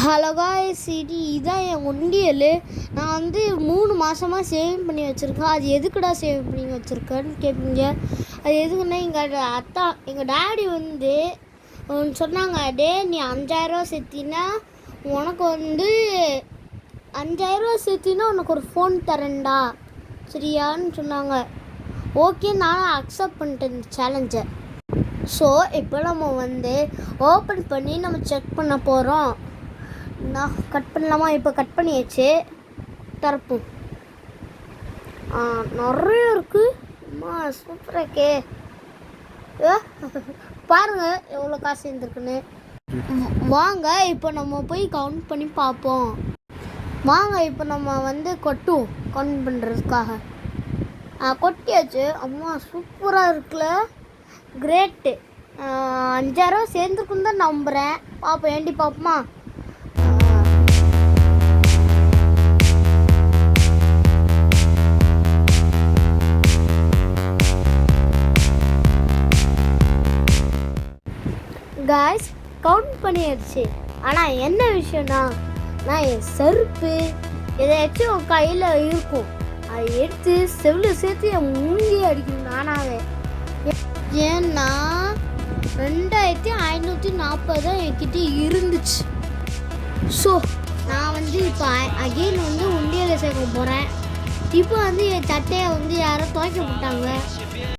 Hello guys, இதான் என் உண்டியல். நான் வந்து 3 மாதமாக சேவ் பண்ணி வச்சுருக்கேன். அது எதுக்குடா சேவ் பண்ணி வச்சுருக்கேன்னு கேட்பீங்க. அது எதுக்குன்னா எங்கள் டேடி வந்து சொன்னாங்க, டே நீ 5000 சேர்த்தினா உனக்கு வந்து 5000 சேர்த்தினா உனக்கு ஒரு ஃபோன் தரேன்டா சரியான்னு சொன்னாங்க. ஓகே, நானும் அக்செப்ட் பண்ணிட்டேன் இந்த சேலஞ்சை. ஸோ இப்போ நம்ம வந்து ஓப்பன் பண்ணி நம்ம செக் பண்ண போகிறோம். நான் கட் பண்ணலாமா? இப்போ கட் பண்ணியாச்சு. தரப்போம். நிறைய இருக்குது. அம்மா சூப்பராக இருக்கே. பாருங்கள் எவ்வளோ காசு இருந்திருக்குன்னு. வாங்க இப்போ நம்ம போய் கவுண்ட் பண்ணி பார்ப்போம். வாங்க இப்போ நம்ம வந்து கொட்டுவோம் கவுண்ட் பண்ணுறதுக்காக. கொட்டியாச்சு. அம்மா சூப்பராக இருக்குல்ல, கிரேட்டு. 5000 சேர்ந்துருக்குன்னு தான் நம்புகிறேன். பார்ப்போம், ஏண்டி பார்ப்போமா? காய்ஸ், கவுண்ட் பண்ணிடுச்சு. ஆனால் என்ன விஷயம்னா, நான் என் செருப்பு எதாச்சும் உன் கையில் இருக்கும், அதை எடுத்து செவில் சேர்த்து என் மூஞ்சியை அடிக்கணும் நானாவே. ஏன்னா 2540 என்கிட்ட இருந்துச்சு. ஸோ நான் வந்து இப்போ அகெயின் வந்து உண்டியலை சேர்க்க போகிறேன். இப்போ வந்து என் சட்டையை வந்து யாரோ துவைக்க போட்டாங்க.